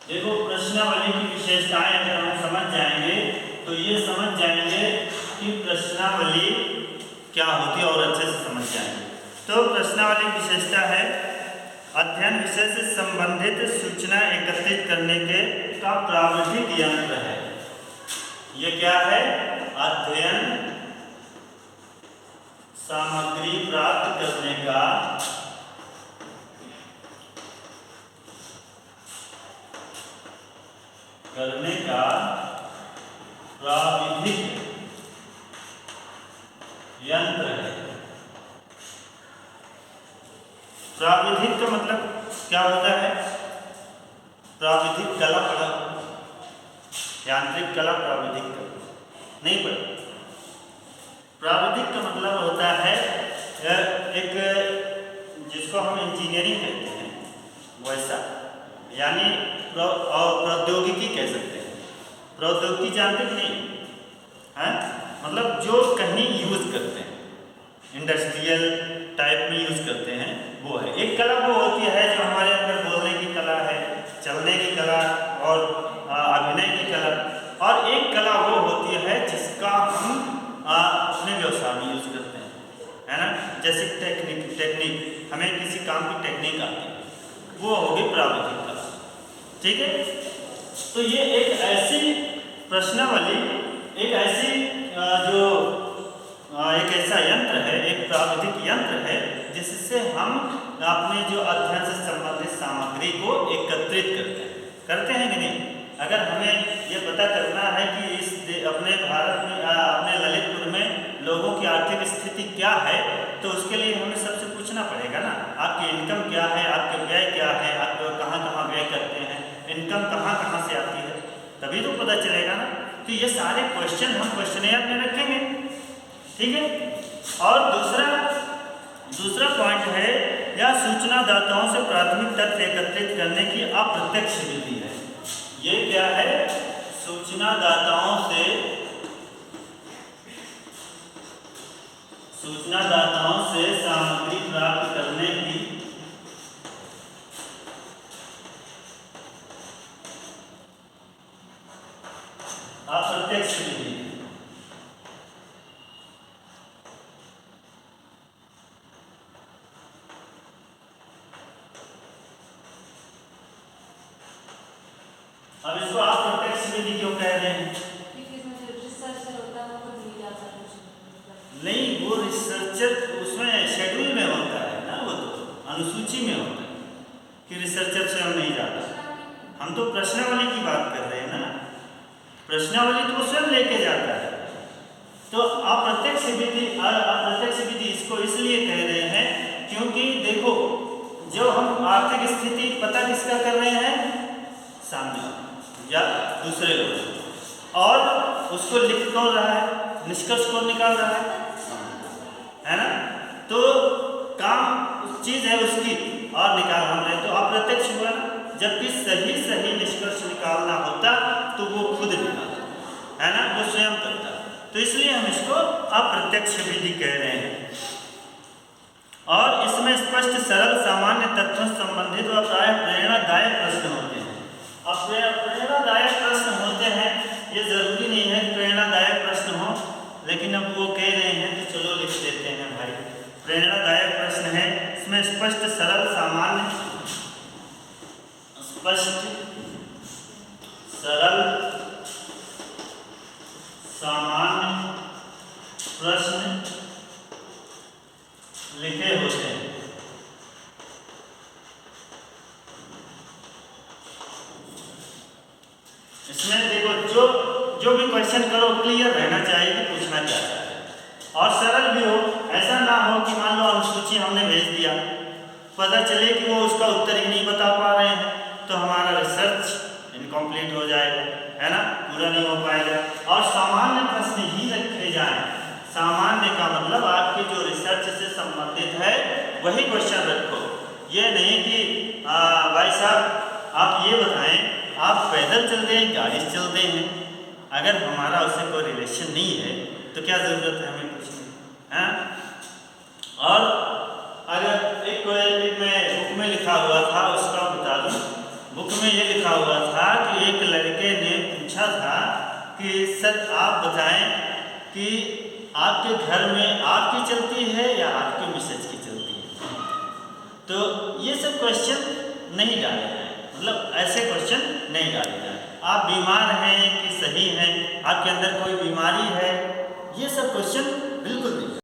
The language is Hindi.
देखो प्रश्नावली की विशेषताएं अगर हम समझ जाएंगे तो ये समझ जाएंगे कि प्रश्नावली क्या होती है और अच्छे से समझ जाएंगे। तो प्रश्नावली की विशेषता है अध्ययन विषय से संबंधित सूचना एकत्रित करने के का प्राविधिक यंत्र है। ये क्या है? अध्ययन सामग्री प्राप्त करने का प्राविधिक यंत्र है। प्राविधिक का मतलब क्या होता है? प्राविधिक कला पढ़ा, यांत्रिक कला प्राविधिक कला नहीं पढ़ा। प्राविधिक का मतलब होता है एक जिसको हम इंजीनियरिंग कहते हैं वैसा, यानी प्रौद्योगिकी कह सकते हैं। प्रौद्योगिकी जानते कि नहीं है? मतलब जो कहीं यूज करते हैं, इंडस्ट्रियल टाइप में यूज करते हैं, वो है। एक कला वो होती है जो हमारे अंदर बोलने की कला है, चलने की कला और अभिनय की कला, और एक कला वो होती है जिसका हम अपने व्यवसाय में यूज करते हैं, है ना। जैसे टेक्निक हमें किसी काम की टेक्निक आती है, वो होगी प्राविधिक कला। ठीक है। तो ये एक ऐसी प्रश्नावली, एक ऐसी एक ऐसा यंत्र है, एक प्राविधिक यंत्र है जिससे हम अपने जो अध्ययन से संबंधित सामग्री को एकत्रित करते हैं कि नहीं। अगर हमें ये पता करना है कि इस अपने भारत में, अपने ललितपुर में लोगों की आर्थिक स्थिति क्या है, तो उसके लिए हमें सबसे पूछना पड़ेगा ना, आपकी इनकम क्या है, आपके व्यय क्या है, आप कहाँ कहाँ व्यय करते हैं, इनकम कहाँ से आती है, तभी तो पता चलेगा ना। तो ये सारे क्वेश्चन हम क्वेश्चनेयर में रखेंगे। ठीक है। और दूसरा पॉइंट है, यह सूचनादाताओं से प्राथमिक तथ्य एकत्रित करने की अप्रत्यक्ष विधि है। ये क्या है? सूचनादाताओं से सामग्री प्राप्त करने की अप्रत्यक्ष विधि। अब इसको आप प्रत्यक्ष विधि क्यों कह रहे हैं? नहीं, वो रिसर्चर उसमें शेड्यूल में होता है ना, वो तो अनुसूची में होता है कि रिसर्चर स्वयं नहीं जाता। हम तो प्रश्नावली की बात कर रहे हैं ना, प्रश्नावली तो स्वयं लेके जाता है। तो अप्रत्यक्ष विधि इसको इसलिए कह रहे हैं क्योंकि देखो, जो हम आर्थिक स्थिति पता किसका कर रहे हैं, सामने या दूसरे लोग, और उसको लिख कौन रहा है, निष्कर्ष कौन निकाल रहा है ना। तो काम उस चीज है उसकी, और निकाल हम रहे, तो अप्रत्यक्ष हुआ ना। जबकि सही निष्कर्ष निकालना होता तो वो खुद निकालता, है ना, वो स्वयं करता। तो इसलिए हम इसको अप्रत्यक्ष विधि कह रहे हैं। और इसमें स्पष्ट, सरल, सामान्य तथ्यों से संबंधित और प्राय प्रेरणादायक प्रश्न होते हैं। अब प्रेरणादायक प्रश्न होते हैं, ये जरूरी नहीं है कि प्रेरणादायक प्रश्न हो, लेकिन अब वो कह रहे हैं तो चलो लिख देते हैं भाई। प्रेरणादायक प्रश्न है, इसमें स्पष्ट, सरल, सामान्य प्रश्न लिखे होते हैं। इसमें देखो, जो भी क्वेश्चन करो क्लियर रहना चाहिए कि पूछना क्या है, और सरल भी हो। ऐसा ना हो कि मान लो अनुसूची हमने भेज दिया, पता चले कि वो उसका उत्तर ही नहीं बता पा रहे हैं, तो हमारा रिसर्च इनकम्प्लीट हो जाएगा, है ना, पूरा नहीं हो पाएगा। और सामान्य प्रश्न ही रखे जाएं। सामान्य का मतलब आपके जो रिसर्च से संबंधित है वही क्वेश्चन रखो। ये नहीं कि भाई साहब आप ये बताएं, आप पैदल चलते हैं, गाड़ी से चलते हैं, अगर हमारा उससे कोई रिलेशन नहीं है तो क्या ज़रूरत है हमें पूछने, हैं? और अगर एक में बुक में लिखा हुआ था उसका बता दूं, बुक में ये लिखा लिखा हुआ था कि एक लड़के ने पूछा था कि सर आप बताएं कि आपके घर में आग की चलती है या आपके मिसेज की चलती है। तो ये सब क्वेश्चन नहीं डाले जाए, मतलब ऐसे क्वेश्चन नहीं डाले जाए। आप बीमार हैं कि सही हैं, आपके अंदर कोई बीमारी है, ये सब क्वेश्चन बिल्कुल नहीं।